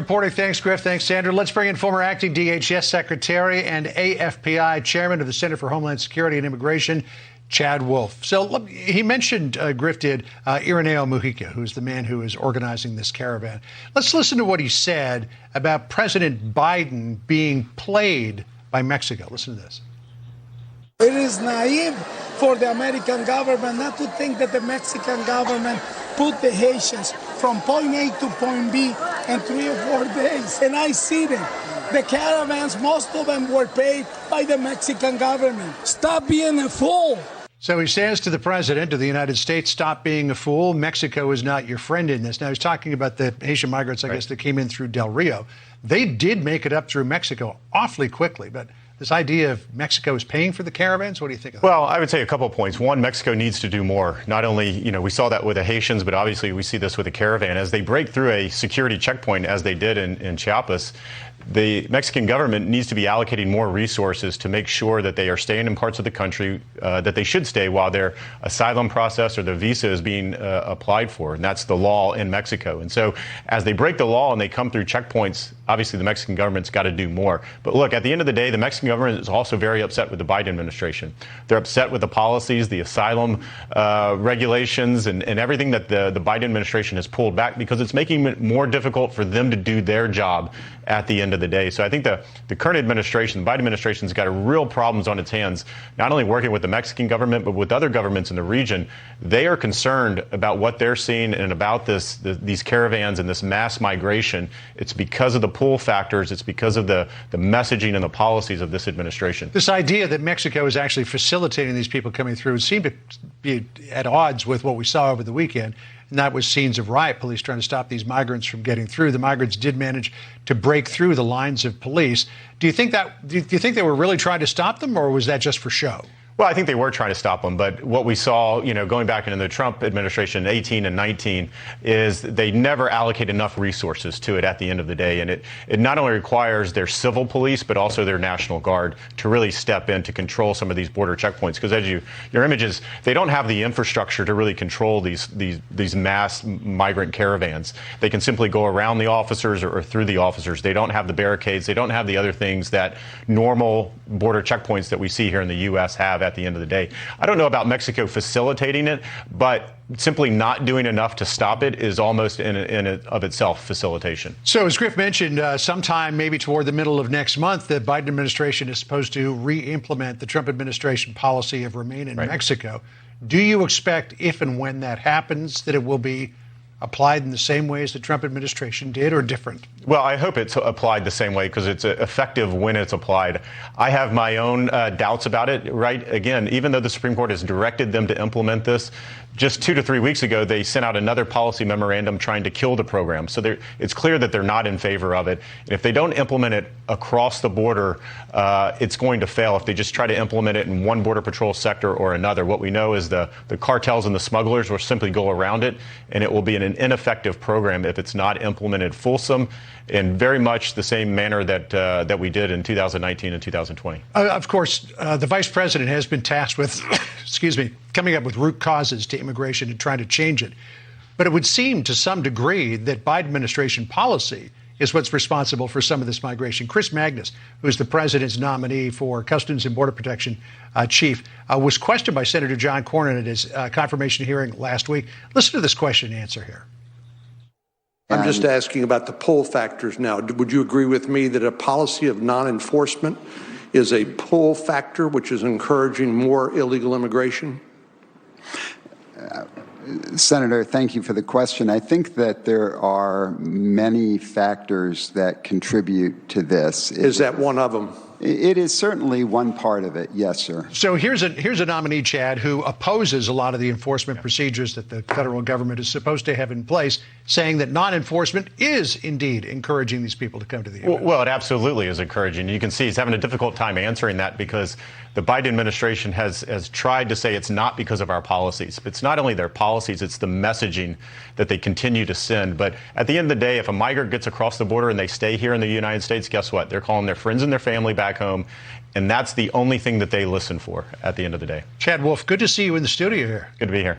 Reporting. Thanks, Griff. Thanks, Sandra. Let's bring in former acting DHS Secretary and AFPI Chairman of the Center for Homeland Security and Immigration, Chad Wolf. So he mentioned, Griff did, Irineo Mujica, who's the man who is organizing this caravan. Let's listen to what he said about President Biden being played by Mexico. Listen to this. It is naive for the American government not to think that the Mexican government put the Haitians from point A to point B in 3 or 4 days. And I see them. The caravans, most of them were paid by the Mexican government. Stop being a fool. So he says to the president of the United States, stop being a fool. Mexico is not your friend in this. Now, he's talking about the Haitian migrants, I guess, that came in through Del Rio. They did make it up through Mexico awfully quickly, but this idea of Mexico is paying for the caravans, what do you think of that? Well, I would say a couple of points. One, Mexico needs to do more. Not only, we saw that with the Haitians, but obviously we see this with the caravan. As they break through a security checkpoint, as they did in Chiapas, the Mexican government needs to be allocating more resources to make sure that they are staying in parts of the country that they should stay while their asylum process or the visa is being applied for. And that's the law in Mexico. And so as they break the law and they come through checkpoints, obviously the Mexican government's got to do more. But look, at the end of the day, the Mexican government is also very upset with the Biden administration. They're upset with the policies, the asylum regulations, and everything that the Biden administration has pulled back because it's making it more difficult for them to do their job at the end of the day. So I think the current administration, the Biden administration, has got real problems on its hands, not only working with the Mexican government, but with other governments in the region. They are concerned about what they're seeing and about these caravans and this mass migration. It's because of the pull factors. It's because of the messaging and the policies of this administration. This idea that Mexico is actually facilitating these people coming through seemed to be at odds with what we saw over the weekend. And that was scenes of riot police trying to stop these migrants from getting through. The migrants did manage to break through the lines of police. Do you think they were really trying to stop them, or was that just for show? Well, I think they were trying to stop them, but what we saw, going back into the Trump administration, 18 and 19, is they never allocate enough resources to it at the end of the day. And it not only requires their civil police, but also their National Guard to really step in to control some of these border checkpoints. Because as your images, they don't have the infrastructure to really control these mass migrant caravans. They can simply go around the officers or through the officers. They don't have the barricades. They don't have the other things that normal border checkpoints that we see here in the U.S. have at the end of the day. I don't know about Mexico facilitating it, but simply not doing enough to stop it is almost in of itself facilitation. So as Griff mentioned, sometime maybe toward the middle of next month, the Biden administration is supposed to re-implement the Trump administration policy of remain in Mexico. Do you expect, if and when that happens, that it will be applied in the same way as the Trump administration did, or different? Well, I hope it's applied the same way because it's effective when it's applied. I have my own doubts about it, right? Again, even though the Supreme Court has directed them to implement this, just 2 to 3 weeks ago, they sent out another policy memorandum trying to kill the program. So it's clear that they're not in favor of it. And if they don't implement it across the border, it's going to fail if they just try to implement it in one Border Patrol sector or another. What we know is the cartels and the smugglers will simply go around it, and it will be an ineffective program if it's not implemented fulsome in very much the same manner that we did in 2019 and 2020. Of course, the vice president has been tasked with, coming up with root causes to immigration and trying to change it. But it would seem to some degree that Biden administration policy is what's responsible for some of this migration. Chris Magnus, who's the president's nominee for Customs and Border Protection chief, was questioned by Senator John Cornyn at his confirmation hearing last week. Listen to this question and answer here. I'm just asking about the pull factors now. Would you agree with me that a policy of non-enforcement is a pull factor, which is encouraging more illegal immigration? Senator, thank you for the question. I think that there are many factors that contribute to this. Is that one of them? It is certainly one part of it, yes, sir. So here's a nominee, Chad, who opposes a lot of the enforcement procedures that the federal government is supposed to have in place, saying that non-enforcement is indeed encouraging these people to come to the U.S. Well, it absolutely is encouraging. You can see he's having a difficult time answering that because the Biden administration has tried to say it's not because of our policies. It's not only their policies, it's the messaging that they continue to send. But at the end of the day, if a migrant gets across the border and they stay here in the United States, guess what? They're calling their friends and their family back home. And that's the only thing that they listen for at the end of the day. Chad Wolf, good to see you in the studio here. Good to be here.